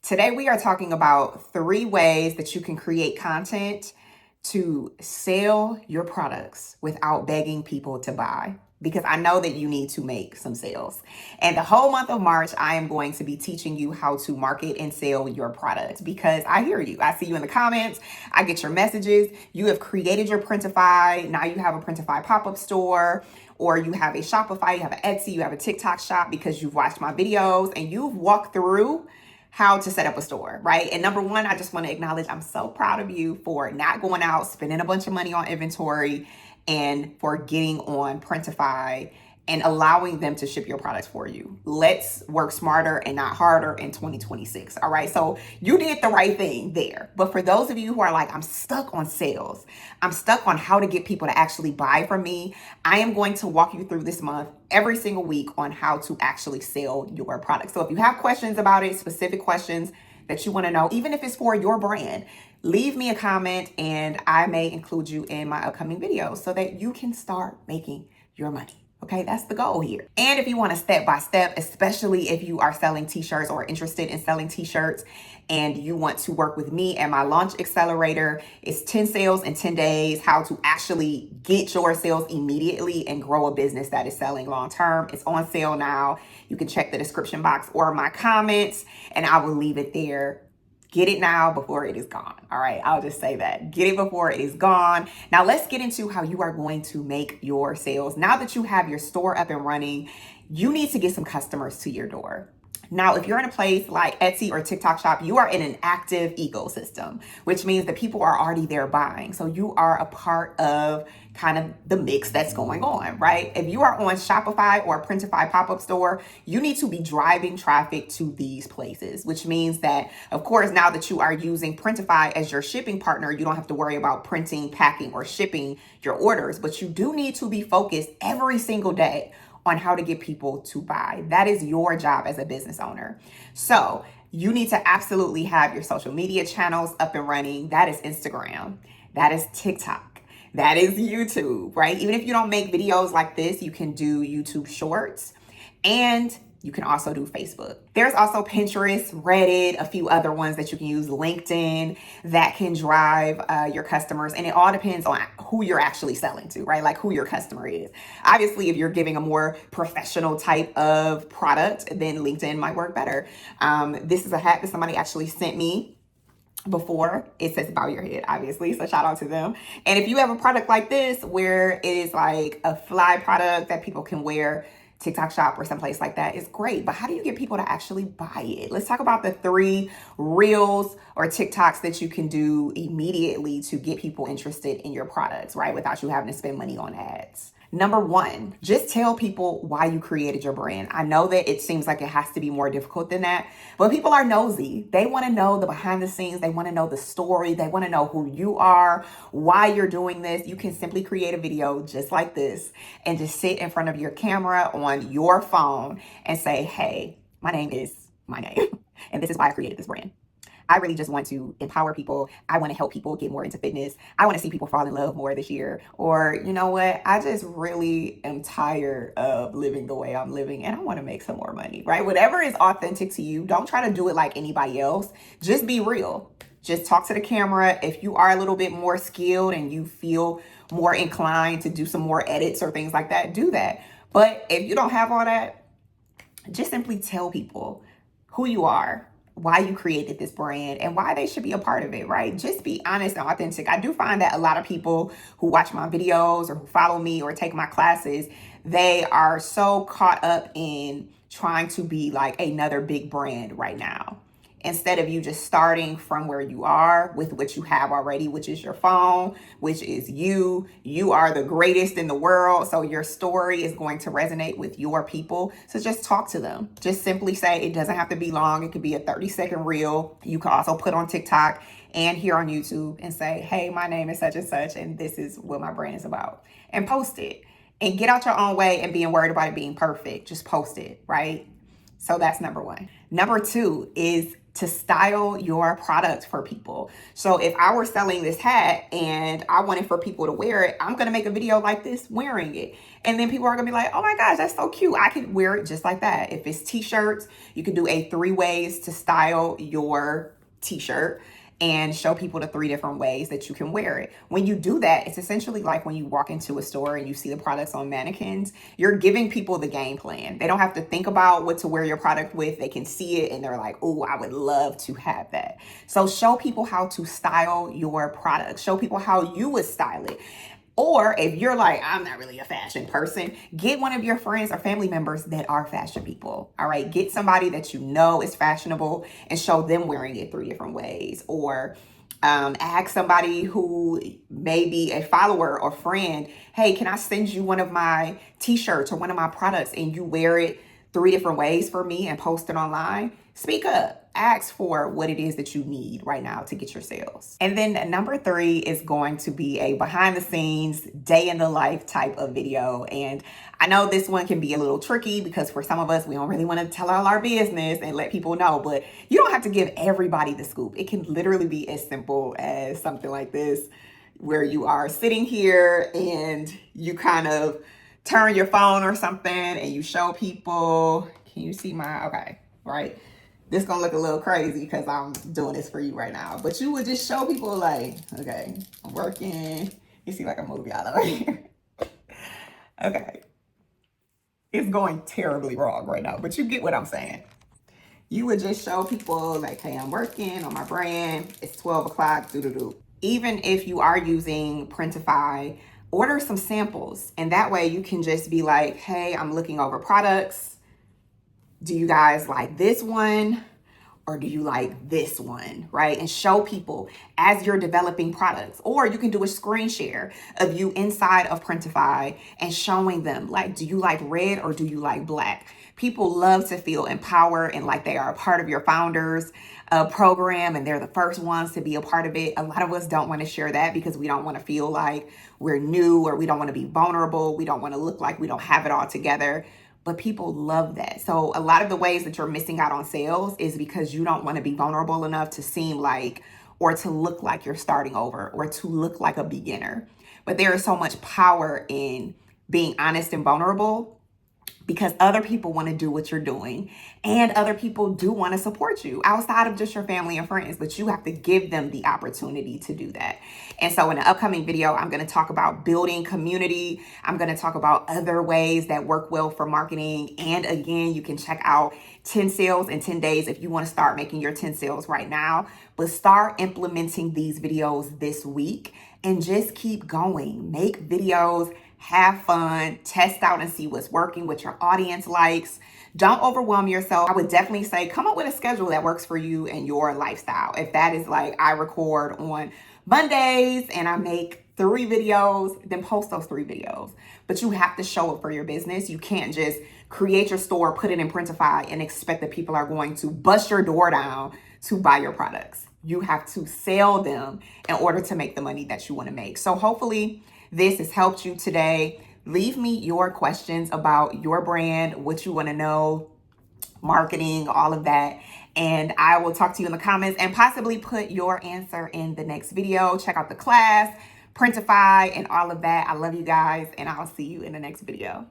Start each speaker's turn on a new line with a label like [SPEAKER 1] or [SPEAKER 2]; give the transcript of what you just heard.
[SPEAKER 1] Today, we are talking about 3 ways that you can create content to sell your products without begging people to buy. Because I know that you need to make some sales. And the whole month of March, I am going to be teaching you how to market and sell your products because I hear you. I see you in the comments. I get your messages. You have created your Printify. Now you have a Printify pop-up store, or you have a Shopify, you have an Etsy, you have a TikTok shop because you've watched my videos and you've walked through how to set up a store, right? And number one, I just want to acknowledge I'm so proud of you for not going out, spending a bunch of money on inventory, and for getting on Printify and allowing them to ship your products for you. Let's work smarter and not harder in 2026, all right? So you did the right thing there. But for those of you who are like, I'm stuck on sales, I'm stuck on how to get people to actually buy from me, I am going to walk you through this month every single week on how to actually sell your product. So if you have questions about it, specific questions that you want to know, even if it's for your brand, leave me a comment and I may include you in my upcoming videos so that you can start making your money. Okay, that's the goal here. And if you want a step-by-step, especially if you are selling t-shirts or interested in selling t-shirts and you want to work with me and my launch accelerator, it's 10 sales in 10 days, how to actually get your sales immediately and grow a business that is selling long-term. It's on sale now. You can check the description box or my comments and I will leave it there. Get it now before it is gone. All right, I'll just say that. Get it before it is gone. Now let's get into how you are going to make your sales. Now that you have your store up and running, you need to get some customers to your door. Now, if you're in a place like Etsy or TikTok shop, you are in an active ecosystem, which means that people are already there buying. So you are a part of kind of the mix that's going on, right? If you are on Shopify or a Printify pop-up store, you need to be driving traffic to these places, which means that, of course, now that you are using Printify as your shipping partner, you don't have to worry about printing, packing, or shipping your orders, but you do need to be focused every single day on how to get people to buy. That is your job as a business owner. So you need to absolutely have your social media channels up and running. That is Instagram. That is TikTok. That is YouTube, right? Even if you don't make videos like this, you can do YouTube shorts and you can also do Facebook. There's also Pinterest, Reddit, a few other ones that you can use, LinkedIn, that can drive your customers. And it all depends on who you're actually selling to, right? Like who your customer is. Obviously, if you're giving a more professional type of product, then LinkedIn might work better. This is a hat that somebody actually sent me before. It says bow your head, obviously, so shout out to them. And if you have a product like this where it is like a fly product that people can wear, TikTok shop or someplace like that is great, but how do you get people to actually buy it? Let's talk about the 3 reels or TikToks that you can do immediately to get people interested in your products, right? Without you having to spend money on ads. Number 1, just tell people why you created your brand. I know that it seems like it has to be more difficult than that, but people are nosy. They want to know the behind the scenes. They want to know the story. They want to know who you are, why you're doing this. You can simply create a video just like this and just sit in front of your camera on your phone and say, hey, my name is my name, and this is why I created this brand. I really just want to empower people. I want to help people get more into fitness. I want to see people fall in love more this year. Or, you know what? I just really am tired of living the way I'm living and I want to make some more money, right? Whatever is authentic to you, don't try to do it like anybody else. Just be real. Just talk to the camera. If you are a little bit more skilled and you feel more inclined to do some more edits or things like that, do that. But if you don't have all that, just simply tell people who you are, why you created this brand, and why they should be a part of it, right? Just be honest and authentic. I do find that a lot of people who watch my videos or who follow me or take my classes, they are so caught up in trying to be like another big brand right now, instead of you just starting from where you are with what you have already, which is your phone, which is you. You are the greatest in the world. So your story is going to resonate with your people. So just talk to them. Just simply say, it doesn't have to be long. It could be a 30-second reel. You can also put on TikTok and here on YouTube and say, hey, my name is such and such, and this is what my brand is about. And post it. And get out your own way and being worried about it being perfect. Just post it, right? So that's number 1. Number 2 is to style your product for people. So if I were selling this hat and I wanted for people to wear it, I'm going to make a video like this wearing it. And then people are going to be like, oh my gosh, that's so cute. I could wear it just like that. If it's t-shirts, you can do a 3 ways to style your t-shirt and show people the 3 different ways that you can wear it. When you do that, it's essentially like when you walk into a store and you see the products on mannequins, you're giving people the game plan. They don't have to think about what to wear your product with. They can see it and they're like, oh, I would love to have that. So show people how to style your product. Show people how you would style it. Or if you're like, I'm not really a fashion person, get one of your friends or family members that are fashion people. All right. Get somebody that you know is fashionable and show them wearing it 3 different ways. Or ask somebody who may be a follower or friend, hey, can I send you one of my t-shirts or one of my products and you wear it 3 different ways for me and post it online? Speak up. Ask for what it is that you need right now to get your sales. And then number 3 is going to be a behind the scenes, day in the life type of video. And I know this one can be a little tricky because for some of us, we don't really want to tell all our business and let people know, but you don't have to give everybody the scoop. It can literally be as simple as something like this, where you are sitting here and you kind of turn your phone or something and you show people. Can you see my, okay, right? This gonna look a little crazy because I'm doing this for you right now. But you would just show people like, okay, I'm working. You see like a movie out of here. Okay. It's going terribly wrong right now, but you get what I'm saying. You would just show people like, hey, I'm working on my brand. It's 12 o'clock, doo-doo-doo. Even if you are using Printify, order some samples. And that way you can just be like, hey, I'm looking over products. Do you guys like this one or do you like this one, right? And show people as you're developing products. Or you can do a screen share of you inside of Printify and showing them like, do you like red or do you like black? People love to feel empowered and like they are a part of your founders program and they're the first ones to be a part of it. A lot of us don't want to share that because we don't want to feel like we're new or we don't want to be vulnerable. We don't want to look like we don't have it all together. But people love that. So a lot of the ways that you're missing out on sales is because you don't want to be vulnerable enough to seem like, or to look like you're starting over, or to look like a beginner. But there is so much power in being honest and vulnerable because other people want to do what you're doing and other people do want to support you outside of just your family and friends, but you have to give them the opportunity to do that. And so in the upcoming video, I'm going to talk about building community. I'm going to talk about other ways that work well for marketing. And again, you can check out 10 sales in 10 days if you want to start making your 10 sales right now, but start implementing these videos this week and just keep going. Make videos, have fun, test out and see what's working, what your audience likes. Don't overwhelm yourself. I would definitely say come up with a schedule that works for you and your lifestyle. If that is like I record on Mondays and I make 3 videos, then post those 3 videos. But you have to show up for your business. You can't just create your store, put it in Printify and expect that people are going to bust your door down to buy your products. You have to sell them in order to make the money that you want to make. So hopefully this has helped you today. Leave me your questions about your brand, what you want to know, marketing, all of that. And I will talk to you in the comments and possibly put your answer in the next video. Check out the class, Printify, and all of that. I love you guys, and I'll see you in the next video.